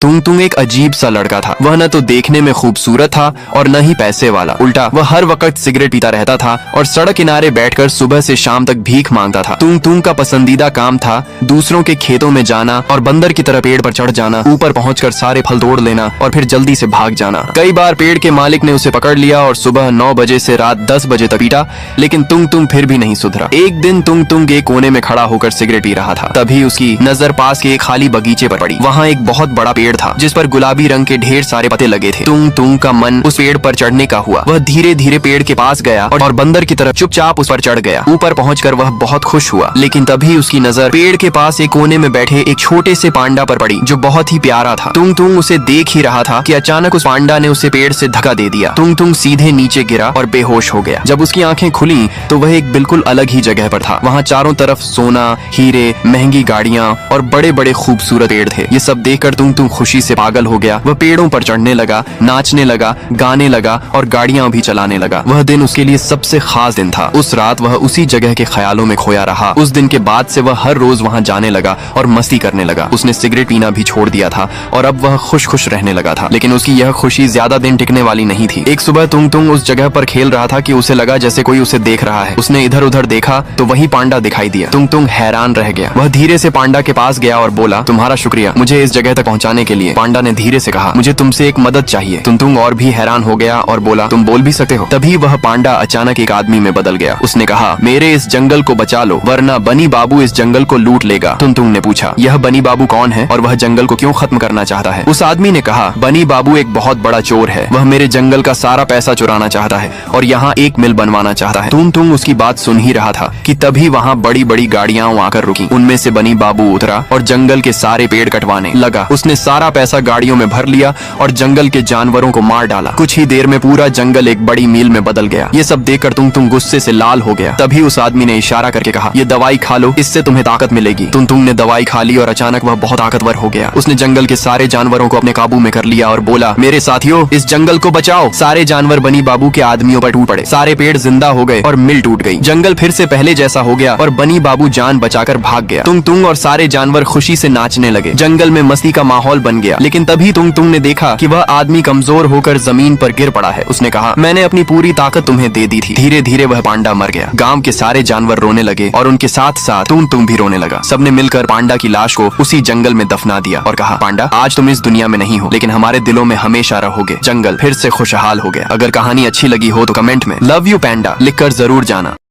तुंग तुंग एक अजीब सा लड़का था। वह न तो देखने में खूबसूरत था और न ही पैसे वाला। उल्टा वह हर वक्त सिगरेट पीता रहता था और सड़क किनारे बैठकर सुबह से शाम तक भीख मांगता था। तुंग तुंग का पसंदीदा काम था दूसरों के खेतों में जाना और बंदर की तरह पेड़ पर चढ़ जाना, ऊपर पहुंचकर सारे फल तोड़ लेना और फिर जल्दी से भाग जाना। कई बार पेड़ के मालिक ने उसे पकड़ लिया और सुबह 9 बजे से रात 10 बजे तक पीटा, लेकिन तुंग तुंग फिर भी नहीं सुधरा। एक दिन तुंग तुंग एक कोने में खड़ा होकर सिगरेट पी रहा था। तभी उसकी नजर पास के एक खाली बगीचे पर पड़ी। वहाँ एक बहुत बड़ा पेड़ था जिस पर गुलाबी रंग के ढेर सारे पत्ते लगे थे। तुंग तुंग का मन उस पेड़ पर चढ़ने का हुआ। वह धीरे धीरे पेड़ के पास गया और बंदर की तरफ चुपचाप उस पर चढ़ गया। ऊपर पहुंचकर वह बहुत खुश हुआ, लेकिन तभी उसकी नजर पेड़ के पास एक कोने में बैठे एक छोटे से पांडा पर पड़ी जो बहुत ही प्यारा था। तुंग तुंग उसे देख ही रहा था कि अचानक उस पांडा ने उसे पेड़ से धक्का दे दिया। तुंग तुंग सीधे नीचे गिरा और बेहोश हो गया। जब उसकी आंखें खुली तो वह एक बिल्कुल अलग ही जगह पर था। वहाँ चारों तरफ सोना, हीरे, महंगी गाड़ियाँ और बड़े बड़े खूबसूरत पेड़ थे। ये सब देखकर तुंग तुंग खुशी से पागल हो गया। वह पेड़ों पर चढ़ने लगा, नाचने लगा, गाने लगा और गाड़ियां भी चलाने लगा। वह दिन उसके लिए सबसे खास दिन था। उस रात वह उसी जगह के ख्यालों में खोया रहा। उस दिन के बाद से वह हर रोज वहां जाने लगा और मस्ती करने लगा। उसने सिगरेट पीना भी छोड़ दिया था और अब वह खुश खुश रहने लगा था। लेकिन उसकी यह खुशी ज्यादा दिन टिकने वाली नहीं थी। एक सुबह तुंग तुंग उस जगह पर खेल रहा था कि उसे लगा जैसे कोई उसे देख रहा है। उसने इधर उधर देखा तो वही पांडा दिखाई दिया। तुंग तुंग हैरान रह गया। वह धीरे से पांडा के पास गया और बोला, तुम्हारा शुक्रिया मुझे इस जगह तक पहुंचाने के लिए। पांडा ने धीरे से कहा, मुझे तुमसे एक मदद चाहिए। तुंग तुंग और भी हैरान हो गया और बोला, तुम बोल भी सकते हो। तभी वह पांडा अचानक एक आदमी में बदल गया। उसने कहा, मेरे इस जंगल को बचा लो वरना बनी बाबू इस जंगल को लूट लेगा। तुंग तुंग ने पूछा, यह बनी बाबू कौन है और वह जंगल को क्यों खत्म करना चाहता है? उस आदमी ने कहा, बनी बाबू एक बहुत बड़ा चोर है। वह मेरे जंगल का सारा पैसा चुराना चाहता है और यहाँ एक मिल बनवाना चाहता है। तुंग तुंग उसकी बात सुन ही रहा था कि तभी वहाँ बड़ी बड़ी गाड़ियां आकर रुकी। उनमें से बनी बाबू उतरा और जंगल के सारे पेड़ कटवाने लगा। उसने सारा पैसा गाड़ियों में भर लिया और जंगल के जानवरों को मार डाला। कुछ ही देर में पूरा जंगल एक बड़ी मील में बदल गया। ये सब देखकर तुंग तुंग गुस्से से लाल हो गया। तभी उस आदमी ने इशारा करके कहा, ये दवाई खा लो, इससे तुम्हें ताकत मिलेगी। तुंग तुंग ने दवाई खा ली और अचानक वह बहुत ताकतवर हो गया। उसने जंगल के सारे जानवरों को अपने काबू में कर लिया और बोला, मेरे साथियों इस जंगल को बचाओ। सारे जानवर बनी बाबू के आदमियों पर टूट पड़े। सारे पेड़ जिंदा हो गए और मिल टूट गई। जंगल फिर से पहले जैसा हो गया और बनी बाबू जान बचाकर भाग गया। तुंग तुंग और सारे जानवर खुशी से नाचने लगे। जंगल में मस्ती का माहौल बन गया। लेकिन तभी तुंग तुंग ने देखा कि वह आदमी कमजोर होकर जमीन पर गिर पड़ा है। उसने कहा, मैंने अपनी पूरी ताकत तुम्हें दे दी थी। धीरे धीरे वह पांडा मर गया। गांव के सारे जानवर रोने लगे और उनके साथ साथ तुंग तुंग भी रोने लगा। सबने मिलकर पांडा की लाश को उसी जंगल में दफना दिया और कहा, पांडा आज तुम इस दुनिया में नहीं हो लेकिन हमारे दिलों में हमेशा रहोगे। जंगल फिर से खुशहाल हो गया। अगर कहानी अच्छी लगी हो तो कमेंट में लव यू पैंडा लिखकर जरूर जाना।